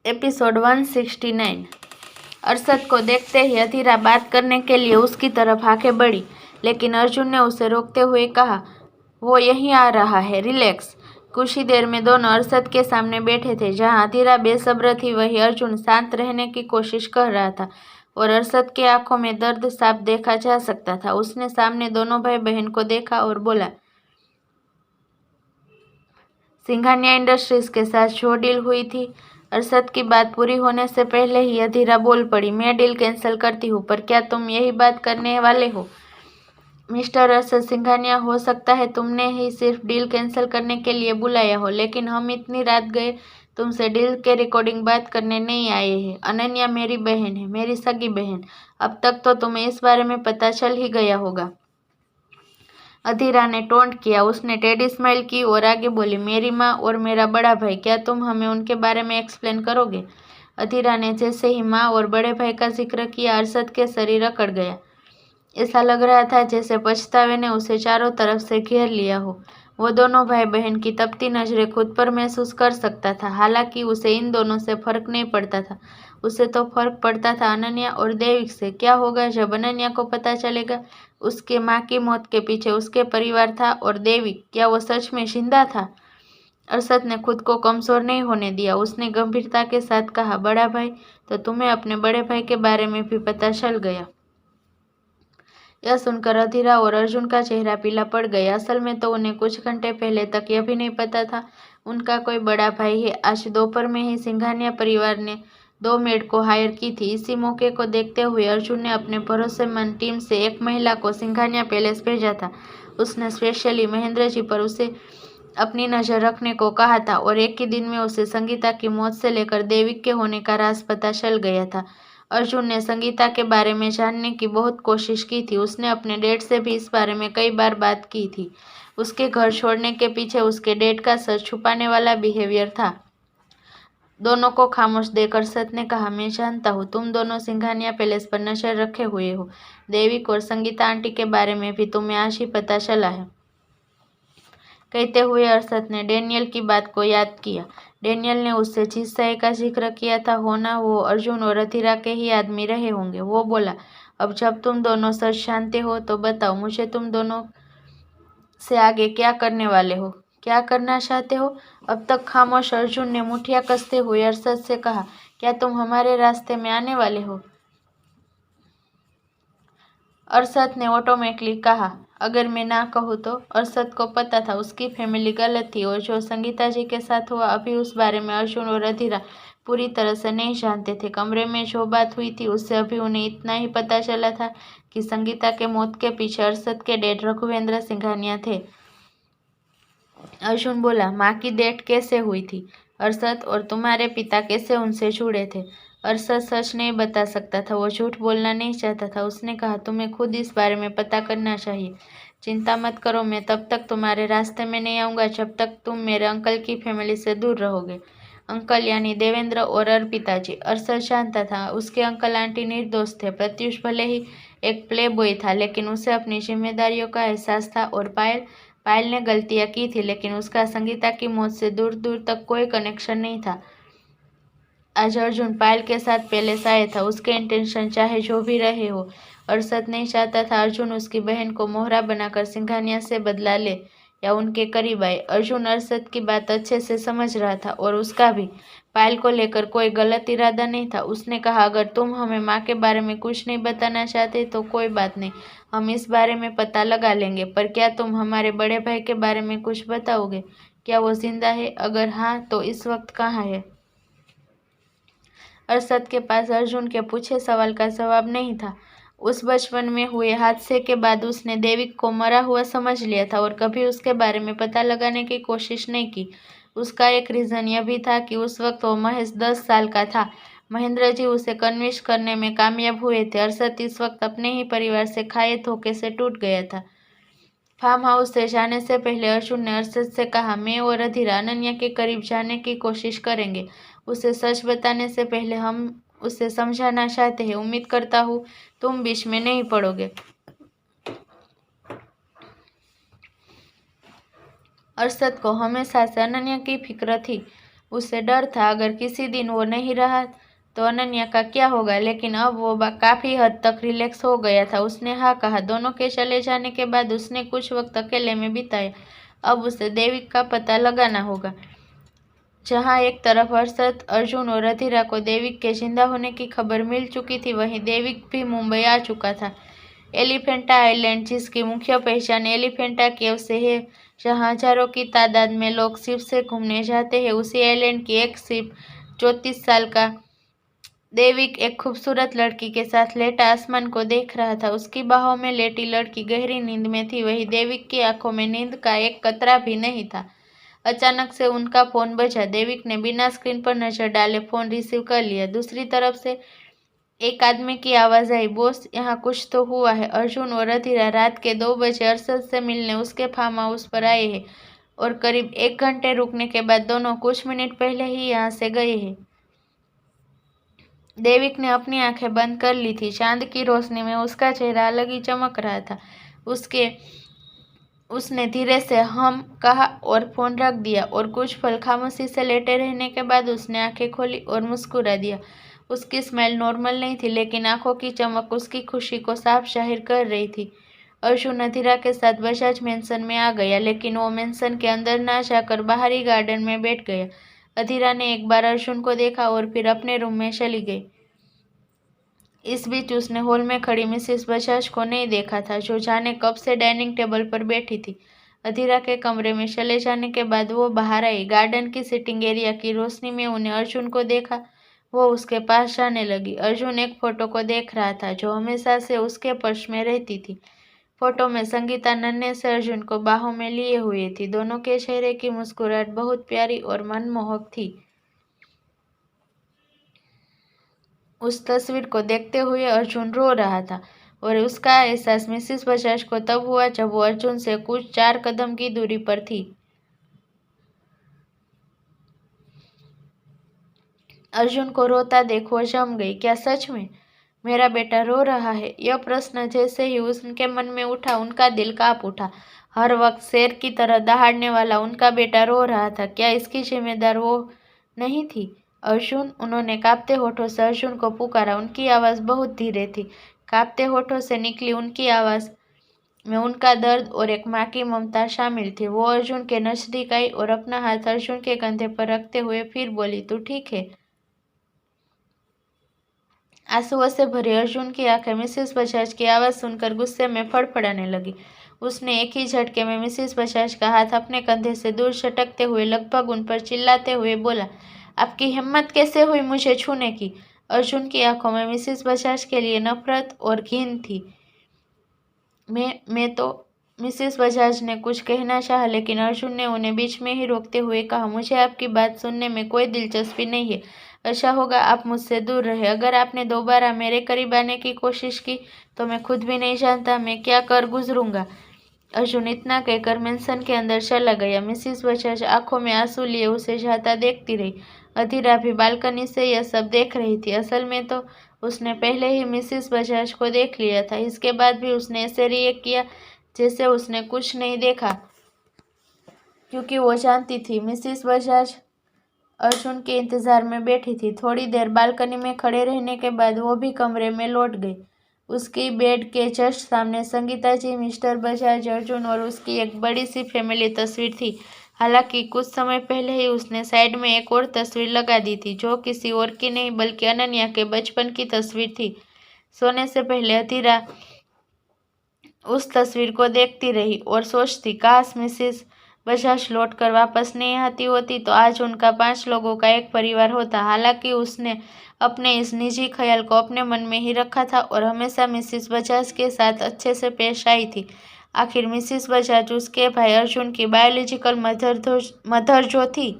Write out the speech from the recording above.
Episode 169। Arshad को देखते ही अधीरा बात करने के लिए उसकी तरफ आगे बढ़ी, लेकिन अर्जुन ने उसे रोकते हुए कहा, वो यहीं आ रहा है, रिलैक्स। कुछ ही देर में दोनों अरशद के सामने बैठे थे। जहां अधीरा बेसब्र थी, वहीं अर्जुन शांत रहने की कोशिश कर रहा था और अरशद के आंखों में दर्द साफ देखा जा सकता था। उसने सामने दोनों भाई बहन को देखा और बोला, सिंघानिया इंडस्ट्रीज के साथ जो डील हुई थी। अरशद की बात पूरी होने से पहले ही अधीरा बोल पड़ी, मैं डील कैंसिल करती हूँ, पर क्या तुम यही बात करने वाले हो? मिस्टर अरशद सिंघानिया, हो सकता है तुमने ही सिर्फ डील कैंसिल करने के लिए बुलाया हो, लेकिन हम इतनी रात गए तुमसे डील के रिकॉर्डिंग बात करने नहीं आए हैं। अनन्या मेरी बहन है, मेरी सगी बहन। अब तक तो तुम्हें इस बारे में पता चल ही गया होगा। अधीरा ने टोंट किया। उसने टेढ़ी स्माइल की और आगे बोली, मेरी माँ और मेरा बड़ा भाई, क्या तुम हमें उनके बारे में एक्सप्लेन करोगे? अधीरा ने जैसे ही माँ और बड़े भाई का जिक्र किया, अरशद के शरीर अकड़ गया। ऐसा लग रहा था जैसे पछतावे ने उसे चारों तरफ से घेर लिया हो। वो दोनों भाई बहन की तपती नजरें खुद पर महसूस कर सकता था। हालांकि उसे इन दोनों से फर्क नहीं पड़ता था, उसे तो फर्क पड़ता था अनन्या और देविक से। क्या होगा जब अनन्या को पता चलेगा उसके माँ की मौत के पीछे उसके परिवार था, और देविक, क्या वो सच में जिंदा था? अरशद ने खुद को कमजोर नहीं होने दिया। उसने गंभीरता के साथ कहा, बड़ा भाई, तो तुम्हें अपने बड़े भाई के बारे में भी पता चल गया? यह सुनकर अधीरा और अर्जुन का चेहरा पीला पड़ गया। असल में तो उन्हें कुछ घंटे पहले तक यह भी नहीं पता था उनका कोई बड़ा भाई है। आज दोपहर में ही सिंघानिया परिवार ने 2 मेड को हायर की थी। इसी मौके को देखते हुए अर्जुन ने अपने भरोसेमंद टीम से एक महिला को सिंघानिया पैलेस भेजा था। उसने स्पेशली महेंद्र जी पर उसे अपनी नजर रखने को कहा था, और एक ही दिन में उसे संगीता की मौत से लेकर देविक के होने का राज पता चल गया था। अर्जुन ने संगीता के बारे में जानने की बहुत कोशिश की थी। उसने अपने डैड से भी इस बारे में कई बार बात की थी। उसके घर छोड़ने के पीछे उसके डैड का सच छुपाने वाला बिहेवियर था। दोनों को खामोश देकर अरशद ने कहा, मैं जानता हूँ तुम दोनों सिंघानिया पैलेस पर नजर रखे हुए हो। देविक और संगीता आंटी के बारे में भी तुम्हें आज ही पता चला है। कहते हुए अरशद ने डेनियल की बात को याद किया। डेनियल ने उससे जिस सही का जिक्र किया था, होना वो अर्जुन और अधीरा के ही आदमी रहे होंगे। वो बोला, अब जब तुम दोनों सच जानते हो तो बताओ मुझे, तुम दोनों से आगे क्या करने वाले हो, क्या करना चाहते हो? अब तक खामोश अर्जुन ने मुठियां कसते हुए अरशद से कहा, क्या तुम हमारे रास्ते में आने वाले हो? अरशद ने ऑटोमेटिकली कहा, अगर मैं ना कहूँ तो? अरशद को पता था उसकी फैमिली गलत थी, और जो संगीता जी के साथ हुआ अभी उस बारे में अर्जुन और अधीरा पूरी तरह से नहीं जानते थे। कमरे में जो बात हुई थी उससे अभी उन्हें इतना ही पता चला था कि संगीता के मौत के पीछे अरशद के डैड रघुवेंद्र सिंघानिया थे। अर्जुन बोला, माँ की डेथ कैसे हुई थी? अरशद, और तुम्हारे पिता कैसे उनसे जुड़े थे? अरशद सच नहीं बता सकता था, वो झूठ बोलना नहीं चाहता था। उसने कहा, तुम्हें खुद इस बारे में पता करना चाहिए। चिंता मत करो, मैं तब तक तुम्हारे रास्ते में नहीं आऊँगा जब तक तुम मेरे अंकल की फैमिली से दूर रहोगे। अंकल यानी देवेंद्र और अर्पिता जी। अरशद जानता था उसके अंकल आंटी निर्दोष थे। प्रत्युष भले ही एक प्ले बॉय था, लेकिन उसे अपनी जिम्मेदारियों का एहसास था, और पायल ने गलतियां की थी, लेकिन उसका संगीता की मौत से दूर दूर तक कोई कनेक्शन नहीं था। आज अर्जुन पायल के साथ पैलेस आया था। उसके इंटेंशन चाहे जो भी रहे हो, अरशद नहीं चाहता था अर्जुन उसकी बहन को मोहरा बनाकर सिंघानिया से बदला ले या उनके करीब आए। अर्जुन अरशद की बात अच्छे से समझ रहा था, और उसका भी पायल को लेकर कोई गलत इरादा नहीं था। उसने कहा, अगर तुम हमें माँ के बारे में कुछ नहीं बताना चाहते तो कोई बात नहीं, हम इस बारे में पता लगा लेंगे, पर क्या तुम हमारे बड़े भाई के बारे में कुछ बताओगे? क्या वो जिंदा है? अगर हाँ तो इस वक्त कहाँ है? अरशद के पास अर्जुन के पूछे सवाल का जवाब नहीं था। उस बचपन में हुए हादसे के बाद उसने देविक को मरा हुआ समझ लिया था और कभी उसके बारे में पता लगाने की कोशिश नहीं की। उसका एक रीजन यह भी था कि उस वक्त वो महज 10 साल का था। महेंद्र जी उसे कन्विंस करने में कामयाब हुए थे। अरशद इस वक्त अपने ही परिवार से खाए धोखे से टूट गया था। फार्म हाउस से जाने से पहले अर्जुन ने अरशद से कहा, मैं और अधीरा अनन्या के करीब जाने की कोशिश करेंगे। उसे सच बताने से पहले हम उसे समझाना चाहते हैं। उम्मीद करता हूँ तुम बीच में नहीं पड़ोगे। अरशद को हमेशा से अनन्या की फिक्र थी। उसे डर था अगर किसी दिन वो नहीं रहा तो अनन्या का क्या होगा, लेकिन अब वो काफी हद तक रिलैक्स हो गया था। उसने हाँ कहा। दोनों के चले जाने के बाद उसने कुछ वक्त अकेले में बिताया। अब उसे देविक का पता लगाना होगा। जहाँ एक तरफ हर्षद, अर्जुन और अधीरा को देविक के जिंदा होने की खबर मिल चुकी थी, वहीं देविक भी मुंबई आ चुका था। एलिफेंटा आइलैंड, जिसकी मुख्य पहचान एलिफेंटा केव से है, जहाँ हजारों की तादाद में लोग शिप से घूमने जाते हैं, उसी आइलैंड की एक शिप 34 साल का देविक एक खूबसूरत लड़की के साथ लेटा आसमान को देख रहा था। उसकी बाहों में लेटी लड़की गहरी नींद में थी, वहीं देविक की आंखों में नींद का एक कतरा भी नहीं था। अचानक से उनका फोन बजा। देविक ने बिना स्क्रीन पर नजर डाले फोन रिसीव कर लिया। दूसरी तरफ से एक आदमी की आवाज आई, बॉस, यहाँ कुछ तो हुआ है। अर्जुन और अधीरा रात के 2 बजे अरशद से मिलने उसके फार्म हाउस पर आए हैं और करीब 1 घंटे रुकने के बाद दोनों कुछ मिनट पहले ही यहाँ से गए हैं। देविक ने अपनी आंखें बंद कर ली थी। चांद की रोशनी में उसका चेहरा अलग ही चमक रहा था। उसने धीरे से हम कहा और फोन रख दिया और कुछ पल खामोशी से लेटे रहने के बाद उसने आंखें खोली और मुस्कुरा दिया। उसकी स्माइल नॉर्मल नहीं थी, लेकिन आंखों की चमक उसकी खुशी को साफ जाहिर कर रही थी। अर्जुन अधीरा के साथ बजाज मेंशन में आ गया, लेकिन वो मेंशन के अंदर ना जाकर बाहरी गार्डन में बैठ गया। अधीरा ने एक बार अर्जुन को देखा और फिर अपने रूम में चली गई। इस बीच उसने हॉल में खड़ी मिसेस बजाज को नहीं देखा था, जो जाने कब से डाइनिंग टेबल पर बैठी थी। अधीरा के कमरे में चले जाने के बाद वो बाहर आई। गार्डन की सिटिंग एरिया की रोशनी में उन्हें अर्जुन को देखा। वो उसके पास जाने लगी। अर्जुन एक फोटो को देख रहा था जो हमेशा से उसके पर्स में रहती थी। फोटो में संगीता नन्हे से अर्जुन को बाहों में लिए हुए थी। दोनों के चेहरे की मुस्कुराहट बहुत प्यारी और मनमोहक थी। उस तस्वीर को देखते हुए अर्जुन रो रहा था और उसका एहसास मिसेस बजाज को तब हुआ जब वो अर्जुन से कुछ 4 कदम की दूरी पर थी। अर्जुन को रोता देख वो जम गई। क्या सच में मेरा बेटा रो रहा है? यह प्रश्न जैसे ही उनके मन में उठा, उनका दिल कांप उठा। हर वक्त शेर की तरह दहाड़ने वाला उनका बेटा रो रहा था। क्या इसकी जिम्मेदार वो नहीं थी? अर्जुन, उन्होंने कांपते होठों से अर्जुन को पुकारा। उनकी आवाज़ बहुत धीरे थी। कांपते होठों से निकली उनकी आवाज़ में उनका दर्द और एक माँ की ममता शामिल थी। वो अर्जुन के नजदीक आई और अपना हाथ अर्जुन के कंधे पर रखते हुए फिर बोली, तू ठीक है? आंसुओं से भरी अर्जुन की आंखें मिसेस बजाज की आवाज़ सुनकर गुस्से में फड़फड़ाने लगी। उसने एक ही झटके में मिसेस बजाज का हाथ अपने कंधे से दूर झटकते हुए लगभग उन पर चिल्लाते हुए बोला, आपकी हिम्मत कैसे हुई मुझे छूने की? अर्जुन की आंखों में मिसेस बजाज के लिए नफरत और घिन थी। मैं तो मिसेस बजाज ने कुछ कहना चाहा, लेकिन अर्जुन ने उन्हें बीच में ही रोकते हुए कहा, मुझे आपकी बात सुनने में कोई दिलचस्पी नहीं है। अच्छा होगा आप मुझसे दूर रहे। अगर आपने दोबारा मेरे करीब आने की कोशिश की तो मैं खुद भी नहीं जानता मैं क्या कर गुजरूंगा। अर्जुन इतना कहकर मेंशन के अंदर चला गया। मिसेस बजाज आंखों में आंसू लिए उसे जाता देखती रही। अधीरा भी बालकनी से यह सब देख रही थी। असल में तो उसने पहले ही मिसेस बजाज को देख लिया था। इसके बाद भी उसने ऐसे रिएक्ट किया जैसे उसने कुछ नहीं देखा, क्योंकि वो जानती थी मिसेस बजाज अर्जुन के इंतजार में बैठी थी। थोड़ी देर बालकनी में खड़े रहने के बाद वो भी कमरे में लौट गई। उसकी बेड के जस्ट सामने संगीता जी, मिस्टर बजाज, अर्जुन और उसकी एक बड़ी सी फैमिली तस्वीर थी। हालांकि कुछ समय पहले ही उसने साइड में एक और तस्वीर लगा दी थी, जो किसी और की नहीं बल्कि अनन्या के बचपन की तस्वीर थी। सोने से पहले अधीरा उस तस्वीर को देखती रही और सोचती, काश मिसेस बजाज लौटकर वापस नहीं आती होती तो आज उनका 5 लोगों का एक परिवार होता। हालांकि उसने अपने इस निजी ख्याल को अपने मन में ही रखा था और हमेशा मिसेस बजाज के साथ अच्छे से पेश आई थी। आखिर मिसेस बजाज उसके भाई अर्जुन की बायोलॉजिकल मदर जो थी।